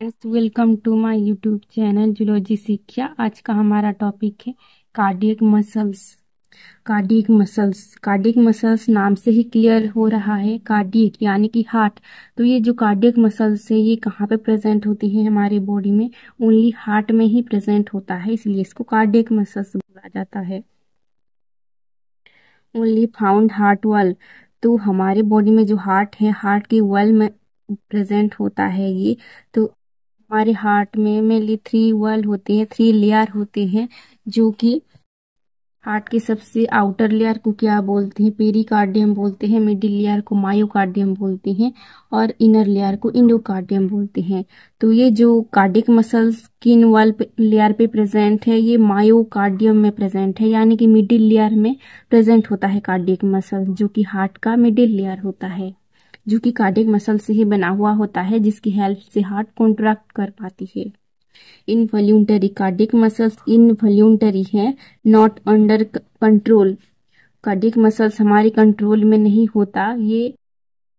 Friends, welcome to my YouTube channel zoology Shiksha. आज का हमारा टॉपिक है कार्डियक मसल्स। कार्डियक मसल्स नाम से ही क्लियर हो रहा है, कार्डियक यानी कि हार्ट। तो ये जो कार्डियक मसल्स है ये कहाँ पे प्रेजेंट होती है हमारी बॉडी में? ओनली हार्ट में ही प्रेजेंट होता है, इसलिए इसको कार्डियक मसल्स बोला जाता है। Only found heart wall. तो हमारे बॉडी में जो हार्ट है, हार्ट की वॉल में प्रेजेंट होता है ये। तो हमारे हार्ट में मेनली 3 वॉल होते हैं, 3 लेयर होते हैं, जो कि हार्ट के सबसे आउटर लेयर को क्या बोलते हैं? पेरिकार्डियम बोलते हैं। मिडिल लेयर को मायोकार्डियम बोलते हैं और इनर लेयर को इंडोकार्डियम बोलते हैं। तो ये जो कार्डियक मसल्स किन वॉल लेयर पे प्रेजेंट है, ये मायोकार्डियम में प्रेजेंट है, यानी कि मिडिल लेयर में प्रेजेंट होता है कार्डियक मसल, जो कि हार्ट का मिडिल लेयर होता है, जो कि कार्डियक मसल से ही बना हुआ होता है, जिसकी हेल्प से हार्ट कॉन्ट्रैक्ट कर पाती है। इनवॉल्यूंटरी कार्डियक मसल्स इनवॉल्यूंटरी है, not under control. Cardiac muscles हमारे कंट्रोल में नहीं होता, ये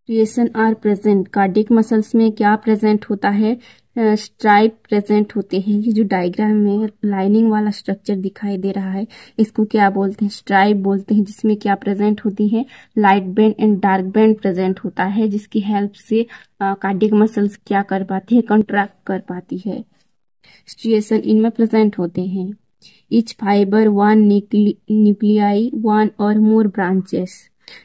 situation are present. Cardiac muscles में क्या प्रेजेंट होता है? स्ट्राइप प्रेजेंट होते हैं। ये जो डायग्राम में लाइनिंग वाला स्ट्रक्चर दिखाई दे रहा है, इसको क्या बोलते हैं? स्ट्राइप बोलते हैं। जिसमें क्या प्रेजेंट होती है? Light band and dark band present होता है, जिसकी हेल्प से कार्डियक मसल्स क्या कर पाती है? कंट्रैक्ट कर पाती है। स्ट्रिएशन इनमें प्रेजेंट होते हैं। Etch fibre one nuclei one और मोर ब्रांचेस।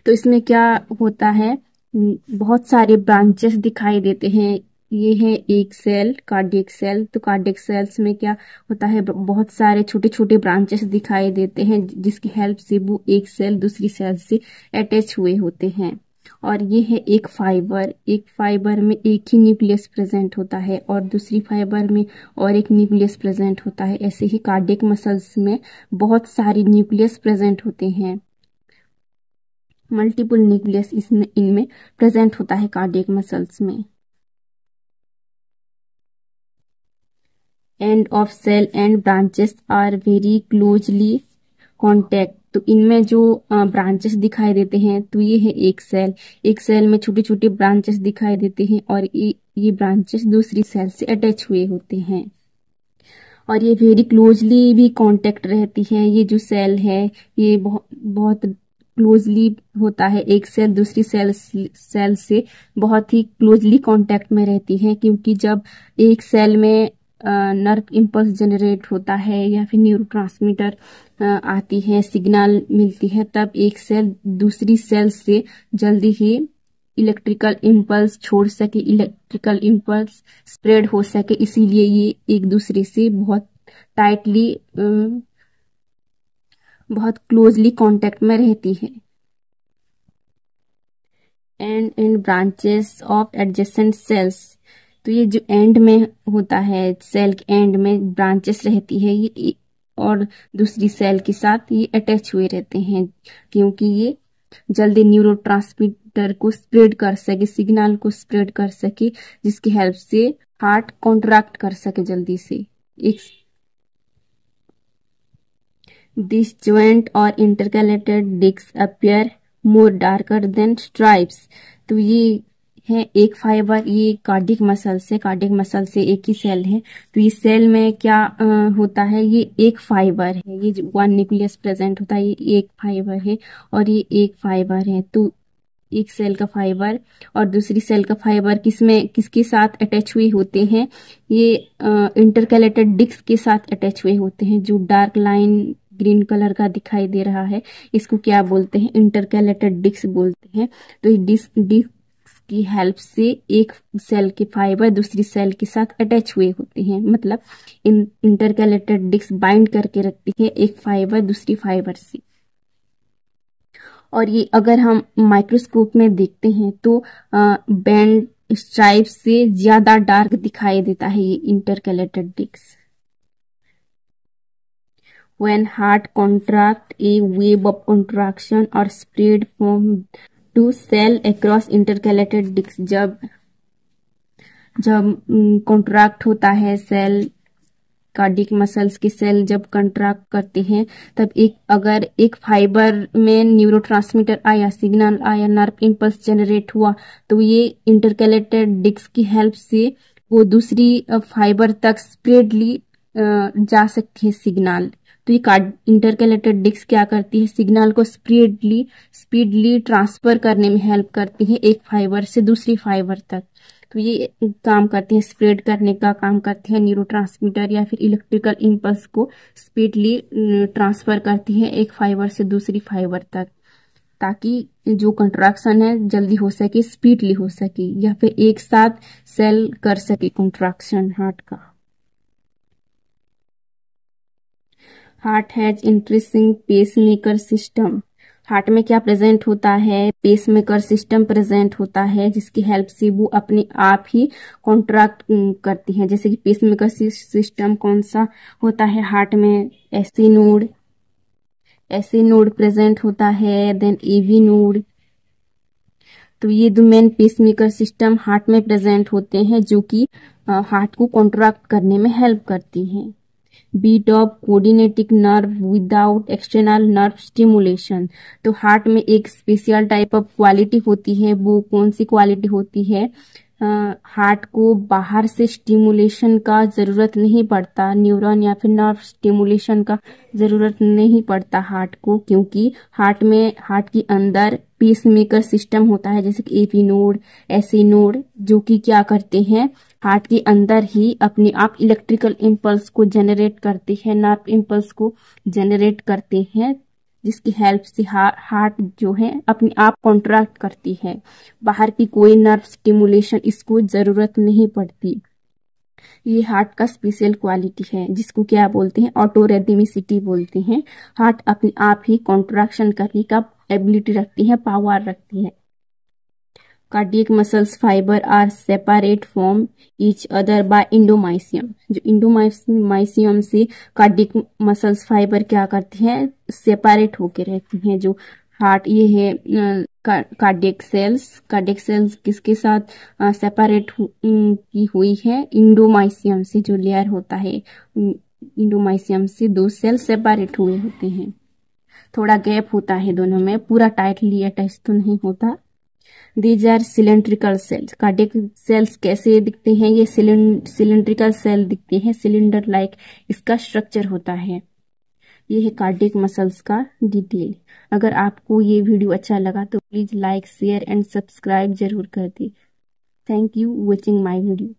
तो इसमें क्या होता है? बहुत सारे ब्रांचेस दिखाई देते हैं। ये है एक सेल, कार्डियक सेल। तो कार्डियक सेल्स में क्या होता है? बहुत सारे छोटे छोटे ब्रांचेस दिखाई देते हैं, जिसकी हेल्प से वो एक सेल दूसरी सेल से अटैच हुए होते हैं। और ये है एक फाइबर में एक ही न्यूक्लियस प्रेजेंट होता है और दूसरी फाइबर में और एक न्यूक्लियस प्रेजेंट होता है। ऐसे ही कार्डियक मसल्स में बहुत सारी न्यूक्लियस प्रेजेंट होते हैं, मल्टीपल न्यूक्लियस इसमें इनमें प्रेजेंट होता है कार्डियक मसल्स में। End of cell end branches are very closely contact. तो इनमें जो ब्रांचेस दिखाई देते हैं, तो ये है एक सेल में छोटे छोटे ब्रांचेस दिखाई देते हैं और ये ब्रांचेस दूसरी सेल से अटैच हुए होते हैं और ये वेरी क्लोजली भी कांटेक्ट रहती है। ये जो सेल है ये बहुत बहुत क्लोजली होता है, एक सेल दूसरी सेल से बहुत ही क्लोजली कांटेक्ट में रहती है, क्योंकि जब एक सेल में नर्व इम्पल्स जनरेट होता है या फिर न्यूरोट्रांसमीटर आती है, सिग्नल मिलती है, तब एक सेल दूसरी सेल से जल्दी ही इलेक्ट्रिकल इम्पल्स छोड़ सके, इलेक्ट्रिकल इम्पल्स स्प्रेड हो सके, इसीलिए ये एक दूसरे से बहुत टाइटली बहुत क्लोजली कांटेक्ट में रहती है। And branches of adjacent sales. तो ये जो एंड में होता है, सेल के एंड में ब्रांचेस रहती है, ये और दूसरी सेल के साथ ये अटैच हुए रहते हैं, क्योंकि ये जल्दी न्यूरोट्रांसमीटर को स्प्रेड कर सके, सिग्नल को स्प्रेड कर सके, जिसकी हेल्प से हार्ट कॉन्ट्रैक्ट कर सके जल्दी से। एक दिस ज्वाइंट और intercalated disc appear more darker than stripes. तो ये है एक फाइबर, ये कार्डियक मसल से एक ही सेल है। तो ये सेल में क्या होता है? ये एक फाइबर है, ये जो वन न्यूक्लियस प्रेजेंट होता है, ये एक फाइबर है और ये एक फाइबर है। तो एक सेल का फाइबर और दूसरी सेल का फाइबर किसके साथ अटैच हुए होते हैं? ये इंटरकैलेटेड डिस्क के साथ अटैच हुए होते हैं। जो डार्क लाइन ग्रीन कलर का दिखाई दे रहा है, इसको क्या बोलते हैं? इंटरकैलेटेड डिस्क बोलते हैं। तो ये डिस्क की हेल्प से एक सेल के फाइबर दूसरी सेल के साथ अटैच हुए होते हैं, मतलब इंटरकैलेटेड डिस्क बाइंड करके रखती है एक फाइबर दूसरी फाइबर से। और ये अगर हम माइक्रोस्कोप में देखते हैं तो बैंड स्ट्राइप से ज्यादा डार्क दिखाई देता है ये intercalated disc. When heart contract, a wave of contraction or spread from to cell across intercalated discs। जब कॉन्ट्रैक्ट होता है सेल, कार्डियक मसल्स के सेल जब कंट्रैक्ट करते हैं, तब अगर एक फाइबर में न्यूरोट्रांसमीटर आया, सिग्नल आया, नर्व इम्पल्स जनरेट हुआ, तो ये इंटरकैलेटेड डिस्क की हेल्प से वो दूसरी फाइबर तक स्प्रेडली जा सकती है सिग्नल। तो ये कार्ड इंटरकलेटेड डिस्क क्या करती है, सिग्नल को स्पीडली ट्रांसफर करने में हेल्प करती है एक फाइबर से दूसरी फाइबर तक। तो ये काम करते हैं, स्प्रेड करने का काम करते हैं। न्यूरोट्रांसमीटर या फिर इलेक्ट्रिकल इम्पल्स को स्पीडली ट्रांसफर करती है एक फाइबर से दूसरी फाइबर तक, ताकि जो कंट्रैक्शन है जल्दी हो सके, स्पीडली हो सके, या फिर एक साथ सेल कर सके कंट्रैक्शन हार्ट का। Heart has interesting pacemaker system. Heart में क्या प्रेजेंट होता है, पेसमेकर सिस्टम प्रेजेंट होता है, जिसकी हेल्प से वो अपने आप ही कॉन्ट्रैक्ट करती हैं। जैसे कि पेसमेकर सिस्टम कौन सा होता है हार्ट में, एसी नोड प्रेजेंट होता है, देन एवी नोड। तो ये दो मेन पेसमेकर सिस्टम हार्ट में प्रेजेंट होते हैं, जो कि हार्ट को कॉन्ट्रैक्ट करने में हेल्प करती हैं। Beat of coordinating nerve without external nerve stimulation. तो हार्ट में एक स्पेशल टाइप ऑफ क्वालिटी होती है। वो कौन सी क्वालिटी होती है, हार्ट को बाहर से स्टिमुलेशन का जरूरत नहीं पड़ता, न्यूरॉन या फिर नर्व स्टिमुलेशन का जरूरत नहीं पड़ता हार्ट को, क्योंकि हार्ट के अंदर पेसमेकर सिस्टम होता है, जैसे कि एपी नोड, एसी नोड, जो कि क्या करते हैं, हार्ट के अंदर ही अपने आप इलेक्ट्रिकल इम्पल्स को जनरेट करते हैं, नर्व इम्पल्स को जनरेट करते हैं, जिसकी हेल्प से हार्ट जो है अपने आप कॉन्ट्रैक्ट करती है। बाहर की कोई नर्व स्टिमुलेशन इसको जरूरत नहीं पड़ती। ये हार्ट का स्पेशल क्वालिटी है, जिसको क्या बोलते हैं, ऑटोरेथिमिसिटी बोलते हैं। हार्ट अपने आप ही कॉन्ट्रैक्शन करने का एबिलिटी रखती है, पावर रखती है। Cardiac muscles fibre are separate from each other by endomysium. जो इंडोमाइसियम से कार्डियक मसल्स फाइबर क्या करती हैं, सेपरेट होके रहती हैं। जो हार्ट ये है कार्डियक सेल्स किसके साथ सेपरेट की हुई है, इंडोमाइसियम से। जो लेयर होता है इंडोमाइसियम से दो सेल सेपरेट हुए होते हैं, थोड़ा गैप होता है दोनों में, पूरा टाइटली अटैच तो नहीं होता। These are cylindrical cells. Cardiac cells कैसे दिखते हैं, ये सिलेंड्रिकल सेल दिखते हैं, सिलेंडर लाइक इसका स्ट्रक्चर होता है। ये है कार्डियक मसल्स का डिटेल। अगर आपको ये वीडियो अच्छा लगा तो please like, share and subscribe जरूर कर दे। Thank you watching my video.